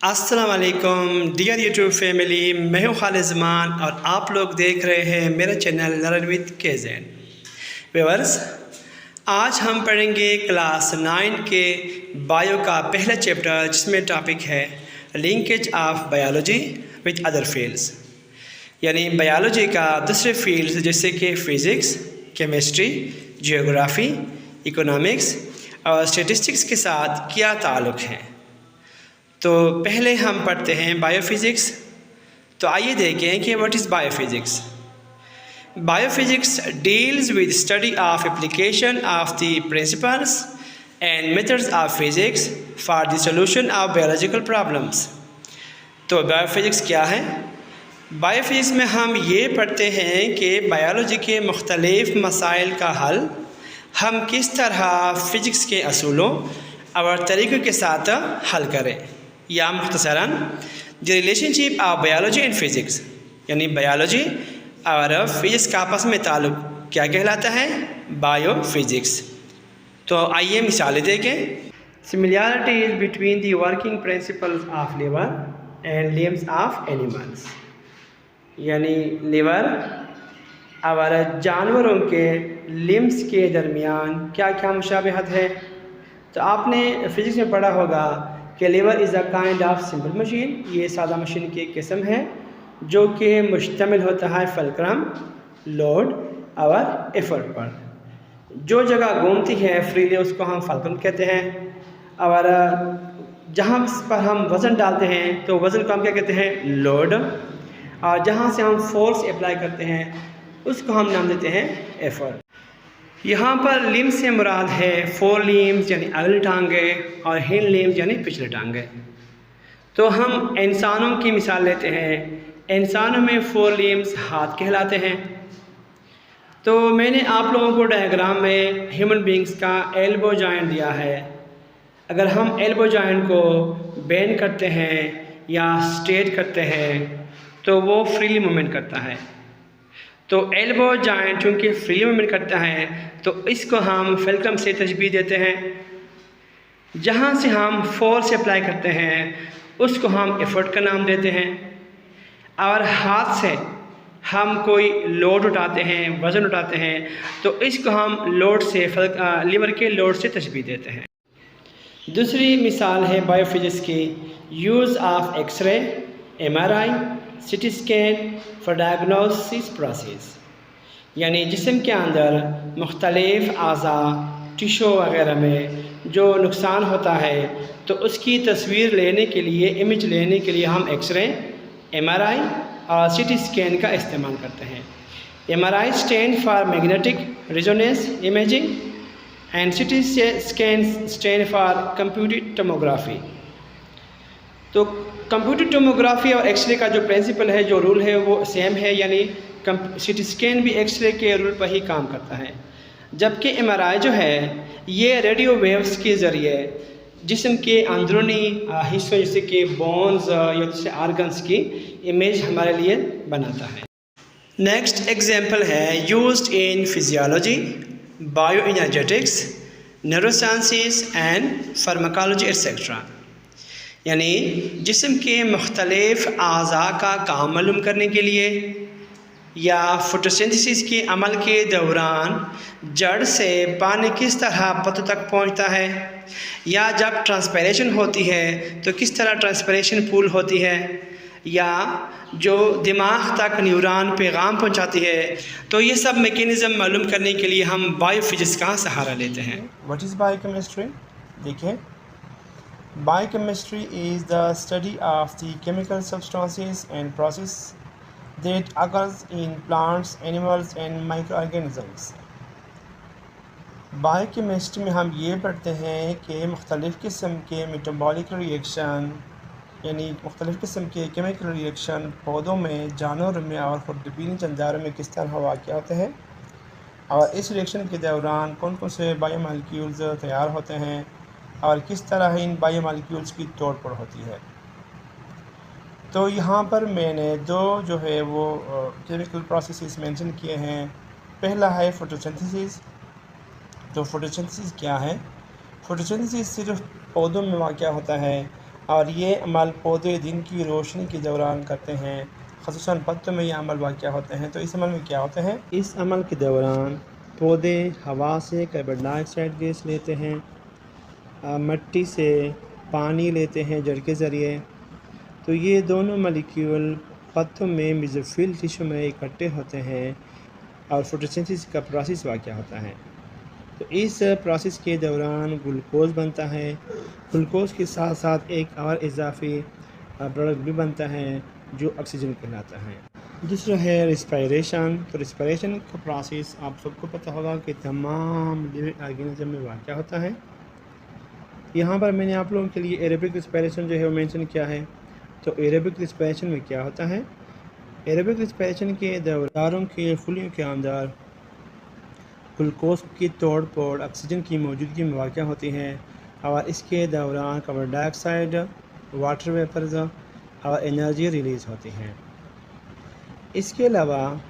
अस्सलाम वालेकुम dear YouTube family, मैं हूँ खालिद ज़मान और आप लोग देख रहे हैं मेरा channel learn with KZN। Viewers, आज हम पढ़ेंगे क्लास 9 के बायो का पहला चैप्टर, जिसमें टॉपिक है linkage of biology with other fields, यानी बायोलॉजी का दूसरे फील्ड्स जैसे कि फ़िज़िक्स, केमिस्ट्री, जियोग्राफ़ी, इकोनॉमिक्स और स्टैटिस्टिक्स के साथ क्या ताल्लुक़ है। तो पहले हम पढ़ते हैं बायोफिज़िक्स। तो आइए देखें कि what is biophysics. Biophysics deals with study of application of the principles and methods of physics for the solution of biological problems. तो बायोफिज़िक्स क्या है? बायोफिज़िक्स में हम ये पढ़ते हैं कि बायोलॉजी के मुख्तलिफ मसाइल का हल हम किस तरह फ़िज़िक्स के असूलों और तरीक़ों के साथ हल करें, या मुख्तसरन the relationship of biology and physics, यानी बायोलॉजी और फिज़िक्स का आपस में ताल्लुक़ क्या कहलाता है? बायोफिज़िक्स। तो आइए मिसालें देखें। Similarities between the working principles of liver and limbs of animals, यानी लिवर और जानवरों के लिम्स के दरमियान क्या क्या मुशाबहत है। तो आपने फ़िज़िक्स में पढ़ा होगा कि liver is a kind of simple machine. ये सादा मशीन की एक किस्म है जो कि मुश्तमिल होता है फलक्रम, लोड और एफर्ट पर। जो जगह घूमती है फ्रीली उसको हम फलक्रम कहते हैं, और जहाँ पर हम वज़न डालते हैं तो वज़न को हम क्या कहते हैं? लोड। और जहाँ से हम फोर्स अप्लाई करते हैं उसको हम नाम देते हैं एफर्ट। यहाँ पर लिम्स से मुराद है फोर लिम्स यानी अगली टांगें और हिंड लिम्स यानी पिछले टांगें। तो हम इंसानों की मिसाल लेते हैं। इंसानों में फोर लिम्स हाथ कहलाते हैं। तो मैंने आप लोगों को डायग्राम में ह्यूमन बींग्स का एल्बो जॉइंट दिया है। अगर हम एल्बो जॉइंट को बेंड करते हैं या स्ट्रेट करते हैं तो वो फ्रीली मूवमेंट करता है। तो एल्बो जॉइंट चूँकि फ्री मूवमेंट करता है तो इसको हम फलक्रम से तशबीह देते हैं। जहाँ से हम फोर्स अप्लाई करते हैं उसको हम एफर्ट का नाम देते हैं। और हाथ से हम कोई लोड उठाते हैं, वज़न उठाते हैं, तो इसको हम लोड से लिवर के लोड से तशबीह देते हैं। दूसरी मिसाल है बायोफिज़िक्स की, use of x-ray, MRI, CT scan for diagnosis process, यानी जिस्म के अंदर मुख्तलिफ आज़ा, टिशू वगैरह में जो नुकसान होता है तो उसकी तस्वीर लेने के लिए, इमेज लेने के लिए हम एक्सरे, MRI और CT स्कैन का इस्तेमाल करते हैं। MRI stand for magnetic resonance imaging and CT scan stand for computed tomography. तो कंप्यूटेड टोमोग्राफी और एक्सरे का जो प्रिंसिपल है, जो रूल है, वो सेम है, यानी CT स्कैन भी एक्सरे के रूल पर ही काम करता है। जबकि MRI जो है ये रेडियो वेव्स के ज़रिए जिस्म के अंदरूनी हिस्सों जैसे कि बोन्स या जैसे आर्गन्स की इमेज हमारे लिए बनाता है। नेक्स्ट एग्जांपल है used in physiology, bio energetics, neurosciences and pharmacology etcetera, यानी जिस्म के मुख्तलिफ आज़ा का काम मालूम करने के लिए, या फोटोसिंथेसिस के अमल के दौरान जड़ से पानी किस तरह पत्तों तक पहुंचता है, या जब ट्रांसपिरेशन होती है तो किस तरह ट्रांसपिरेशन पूल होती है, या जो दिमाग तक न्यूरॉन पैगाम पहुंचाती है। तो ये सब मैकेनिज़्म मालूम करने के लिए हम बायोफिज़िक्स का सहारा लेते हैं। What is biochemistry? देखिए, biochemistry is the study of the chemical substances and process that occurs in plants, animals and microorganisms. Biochemistry में हम ये पढ़ते हैं कि मुख्तलिफ़ किस्म के मेटाबॉलिक रिएक्शन, यानी मुख्तलिफ़ किस्म के केमिकल रिएक्शन पौधों में, जानवरों में और खुर्दबीनी जानदारों में किस तरह वाक़ होते हैं, और इस रिएक्शन के दौरान कौन कौन से बायोमॉलिक्यूल्स तैयार होते हैं और किस तरह इन बायोमॉलिक्यूल्स की तोड़-फोड़ होती है। तो यहाँ पर मैंने दो जो है वो केमिकल प्रोसेसेस मेंशन किए हैं। पहला है फोटोसिंथेसिस। तो फोटोसिंथेसिस क्या है? फोटोसिंथेसिस सिर्फ पौधों में वाक़ होता है और ये अमल पौधे दिन की रोशनी के दौरान करते हैं, ख़ुसूसन पत्तों में ये अमल वाक़या होते हैं। तो इस अमल में क्या होते हैं? इस अमल के दौरान पौधे हवा से कार्बन डाइऑक्साइड गैस लेते हैं, मिट्टी से पानी लेते हैं जड़ के ज़रिए। तो ये दोनों मॉलिक्यूल पत्तों में मेसोफिल टिश्यू में इकट्ठे होते हैं और फोटोसिंथेसिस का प्रोसेस वाक़या होता है। तो इस प्रोसेस के दौरान ग्लूकोज बनता है। ग्लूकोज के साथ साथ एक और इजाफी प्रोडक्ट भी बनता है जो ऑक्सीजन कहलाता है। दूसरा है रिस्पायरेशन। तो रिस्पायरेशन का प्रोसेस आप सबको पता होगा कि तमाम लिविंग ऑर्गेनिज्म में वाक़या होता है। यहाँ पर मैंने आप लोगों के लिए एरोबिक रिस्पायरेशन जो है वो मेंशन किया है। तो एरोबिक रिस्पायरेशन में क्या होता है? एरोबिक रिस्पायरेशन के दौरान के फुलियों के अंदर ग्लूकोज की तोड़ फोड़ ऑक्सीजन की मौजूदगी में वाक़या होती है और इसके दौरान कार्बन डाइऑक्साइड, वाटर वेपर्स और एनर्जी रिलीज़ होती है। इसके अलावा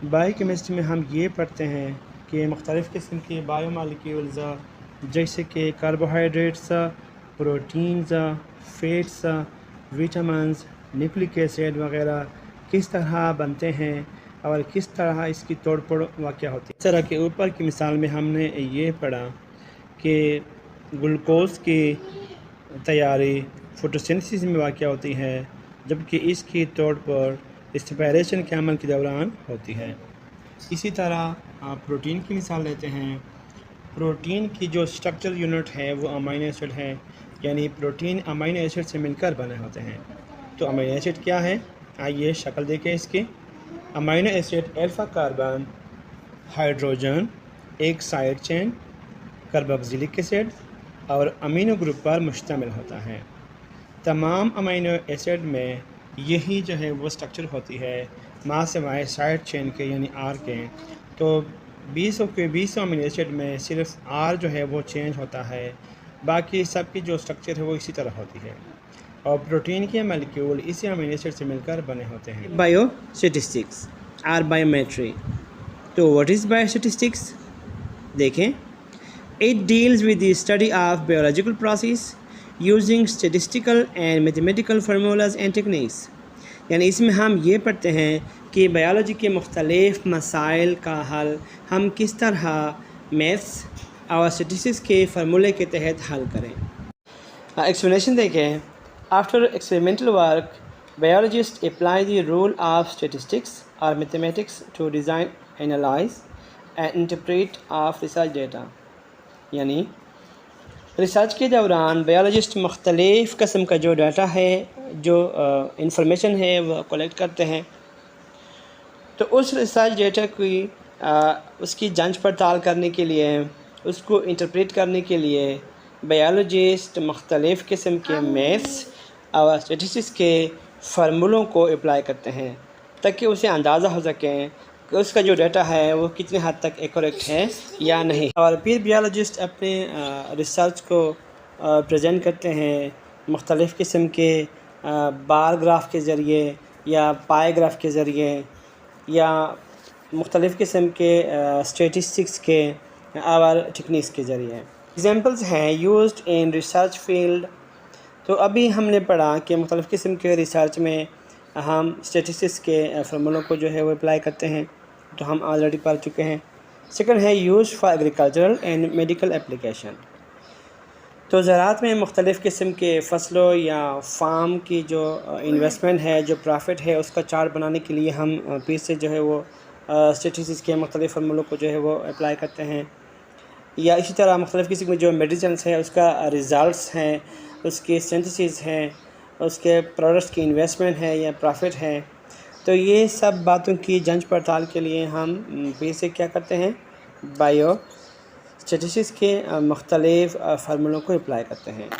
बायोकेमिस्ट्री में हम ये पढ़ते हैं कि मुख्तलिफ़ किस्म के बायोमॉलिक्यूल्स जैसे कि carbohydrates, proteins, fats, vitamins, nucleic acid वगैरह किस तरह बनते हैं और किस तरह इसकी तोड़ फोड़ वाक़या होती है। इस तरह के ऊपर की मिसाल में हमने ये पढ़ा कि ग्लूकोज की तैयारी फोटोसिंथेसिस में वाक़या होती है, जबकि इसकी तोड़ फोड़ रिस्पायरेशन के अमल के दौरान होती है। इसी तरह आप प्रोटीन की मिसाल लेते हैं। प्रोटीन की जो स्ट्रक्चर यूनिट है वो अमीनो एसिड है, यानी प्रोटीन अमीनो एसिड से मिलकर बने होते हैं। तो अमीनो एसिड क्या है? आइए शक्ल देखें इसकी। Amino acid alpha carbon, hydrogen, एक साइड चेन, कार्बोक्सिलिक एसिड और अमीनो ग्रुप पर मुश्तमिल होता है। तमाम अमीनो एसिड में यही जो है वो स्ट्रक्चर होती है, माँ से वाई साइड चेन के यानी आर के। तो 20 अमीनो एसिड में सिर्फ आर जो है वो चेंज होता है, बाकी सब की जो स्ट्रक्चर है वो इसी तरह होती है और प्रोटीन के मॉलिक्यूल इसी अमीनो एसिड से मिलकर बने होते हैं। बायोस्टैटिस्टिक्स और बायोमेट्री। तो व्हाट इज़ बायोस्टैटिस्टिक्स? देखें, it deals with the study of biological process using statistical and mathematical formulas and techniques. यानी इसमें हम ये पढ़ते हैं कि बायोलॉजी के मुख्तलिफ़ मसाइल का हल हम किस तरह मैथ्स और स्टैटिस्टिक्स के फार्मूले के तहत हल करें। एक्सप्लेनेशन देखें। After experimental work, biologists apply the rule of statistics or mathematics to design, analyze and interpret of research data। यानी रिसर्च के दौरान बायोलॉजिस्ट मुख्तलिफ़ किस्म का जो डाटा है, जो इंफॉर्मेशन है वो कलेक्ट करते हैं। तो उस रिसर्च डेटा की उसकी जांच पड़ताल करने के लिए, उसको इंटरप्रेट करने के लिए बायोलॉजिस्ट मुख्तलिफ़ किस्म के मैथ्स और स्टैटिस्टिक्स के फार्मूलों को अप्लाई करते हैं ताकि उसे अंदाज़ा हो सके कि उसका जो डाटा है वो कितने हद तक एक्यूरेट है या नहीं। और फिर बायोलॉजिस्ट अपने रिसर्च को प्रेजेंट करते हैं मुख्तलिफ़ किस्म के बार ग्राफ के ज़रिए या पाई ग्राफ के ज़रिए या मुख्तलिफ़ किस्म के स्टैटिस्टिक्स के और टेक्निक्स के ज़रिए। एग्जांपल्स हैं यूज्ड इन रिसर्च फील्ड। तो अभी हमने पढ़ा कि मुख्तलिफ़ किस्म के रिसर्च में हम स्टैटिस्टिक्स के फार्मूलों को जो है वो अप्लाई करते हैं, तो हम ऑलरेडी पढ़ चुके हैं। सेकंड है use for agricultural and medical application. तो ज़राअत में मुख्तलिफ़ किस्म के फसलों या फार्म की जो इन्वेस्टमेंट है, जो प्रॉफिट है, उसका चार्ट बनाने के लिए हम फिर से जो है वो स्टैटिस्टिक्स के मुख्तलिफ़ फार्मूलों को जो है वो अप्लाई करते हैं। या इसी तरह मुख्तलिफ़ किस्म के जो मेडिसिन्स है उसका रिज़ल्ट्स हैं, उसके सिंथेसिस हैं, उसके प्रोडक्ट्स की इन्वेस्टमेंट है या प्रॉफिट है। तो ये सब बातों की जांच पड़ताल के लिए हम फिर से क्या करते हैं, बायो स्टैटिस्टिक्स के मुख्तलिफ़ फार्मूलों को अप्लाई करते हैं,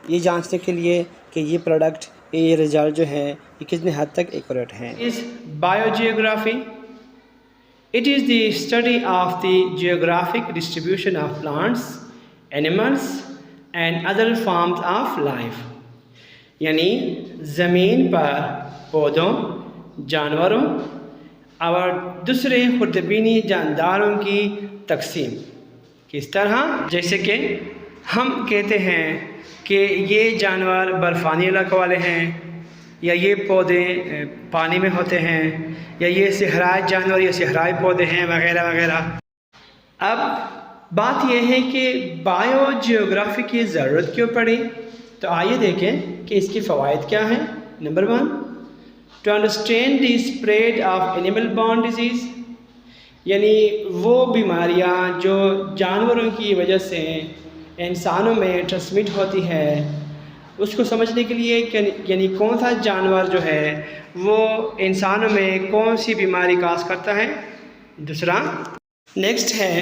ये जांचने के लिए कि ये प्रोडक्ट, ये रिज़ल्ट जो है ये कितने हद तक एक्यूरेट हैं। इस biogeography, it is the study of the geographic distribution of plants, animals and other forms of life। यानी ज़मीन पर पौधों, जानवरों और दूसरे खुर्दबीनी जानदारों की तकसीम किस तरह, जैसे कि हम कहते हैं कि ये जानवर बर्फ़ानी इलाकों वाले हैं, या ये पौधे पानी में होते हैं, या ये सहराई जानवर या सहराई पौधे हैं, वगैरह वगैरह। अब बात यह है कि बायोजियोग्राफी की ज़रूरत क्यों पड़ी, तो आइए देखें कि इसके फ़वाइद क्या हैं। नंबर 1, to understand the spread of animal borne disease, यानी वो बीमारियां जो जानवरों की वजह से इंसानों में ट्रांसमिट होती है, उसको समझने के लिए यानी कौन सा जानवर जो है वो इंसानों में कौन सी बीमारी काज करता है। दूसरा, नेक्स्ट है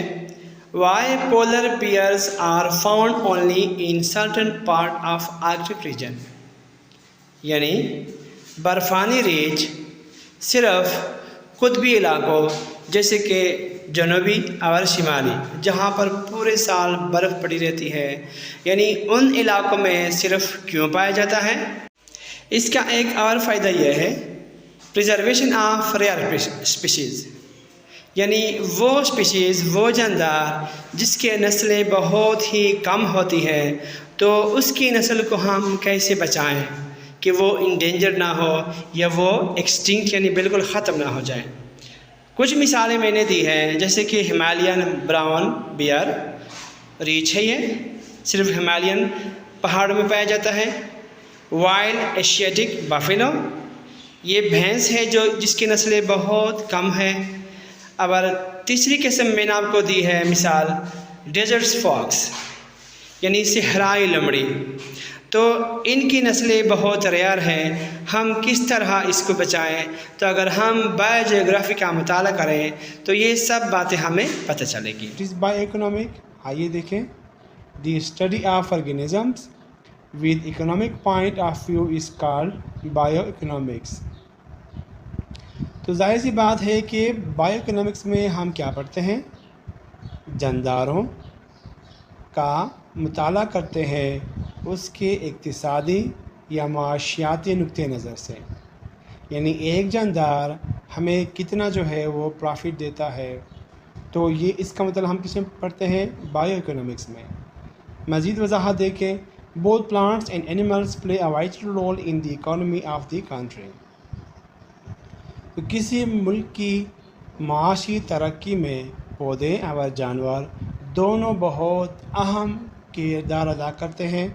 why polar bears are found only in certain part of Arctic region, यानी बर्फ़ानी रेंज सिर्फ कुतबी इलाकों जैसे कि जनूबी और शिमाली, जहाँ पर पूरे साल बर्फ़ पड़ी रहती है, यानी उन इलाकों में सिर्फ क्यों पाया जाता है। इसका एक और फ़ायदा यह है प्रिजर्वेशन ऑफ रेयर स्पीशीज़, यानी वो स्पीशीज़, वो जानदार जिसके नस्लें बहुत ही कम होती है, तो उसकी नस्ल को हम कैसे बचाएं कि वो इंडेंजर ना हो या वो एक्सटिंक्ट यानी बिल्कुल ख़त्म ना हो जाए। कुछ मिसालें मैंने दी हैं, जैसे कि हिमालयन ब्राउन बियर, रीछ है, ये सिर्फ हिमालयन पहाड़ों में पाया जाता है। वाइल्ड एशियाटिक बफेलो, ये भैंस है जो जिसकी नस्लें बहुत कम है। और तीसरी किस्म मैंने आपको दी है मिसाल डेजर्ट फॉक्स, यानी सहराई लोमड़ी, तो इनकी नस्लें बहुत रेयर हैं। हम किस तरह इसको बचाएं, तो अगर हम बायोजियोग्राफी का मुताला करें तो ये सब बातें हमें पता चलेगी। इट इज़ बायोइकोनॉमिक, आइए देखें। The study of organisms with economic point of view is called bioeconomics. तो जाहिर सी बात है कि बायोइकोनॉमिक्स में हम क्या पढ़ते हैं, जानदारों का मुताला करते हैं उसके इक्तिसादी या माशियाती नुक्ते नज़र से, यानी एक जानदार हमें कितना जो है वो प्रॉफिट देता है, तो ये इसका मतलब हम किस में पढ़ते हैं, बायोइकोनॉमिक्स में। मज़ीद वजाहत देखें, both plants and animals play a vital role in the economy of the country. तो किसी मुल्क की माशी तरक्की में पौधे और जानवर दोनों बहुत अहम किरदार अदा करते हैं।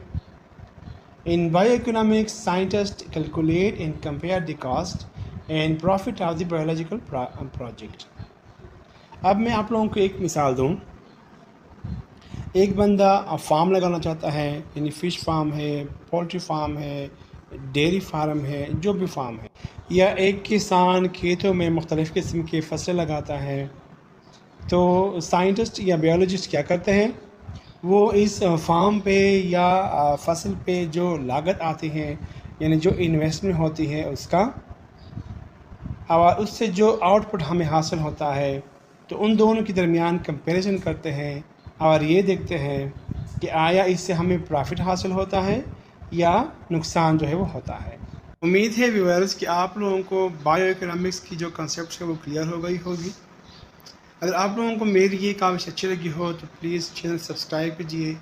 In bioeconomics scientist calculate and compare the cost and profit of the biological project. अब मैं आप लोगों को एक मिसाल दूं। एक बंदा फार्म लगाना चाहता है, यानी फ़िश फार्म है, पोल्ट्री फार्म है, डेयरी फार्म है, जो भी फार्म है, या एक किसान खेतों में मुख्तलिफ़ किस्म की फसलें लगाता है। तो साइंटिस्ट या बायोलॉजिस्ट क्या करते हैं, वो इस फार्म पे या फसल पे जो लागत आती है, यानी जो इन्वेस्टमेंट होती है उसका, और उससे जो आउटपुट हमें हासिल होता है, तो उन दोनों के दरमियान कंपैरिजन करते हैं और ये देखते हैं कि आया इससे हमें प्रॉफिट हासिल होता है या नुकसान जो है वो होता है। उम्मीद है व्यूअर्स कि आप लोगों को बायोइकोनॉमिक्स की जो कॉन्सेप्ट है वो क्लियर हो गई होगी। अगर आप लोगों को मेरी ये काविश अच्छी लगी हो तो प्लीज़ चैनल सब्सक्राइब कीजिए,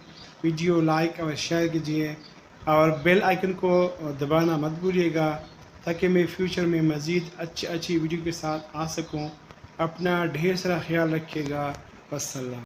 वीडियो लाइक और शेयर कीजिए, और बेल आइकन को दबाना मत भूलिएगा, ताकि मैं फ्यूचर में मज़ीद अच्छी वीडियो के साथ आ सकूं। अपना ढेर सारा ख्याल रखिएगा। वस्सलाम।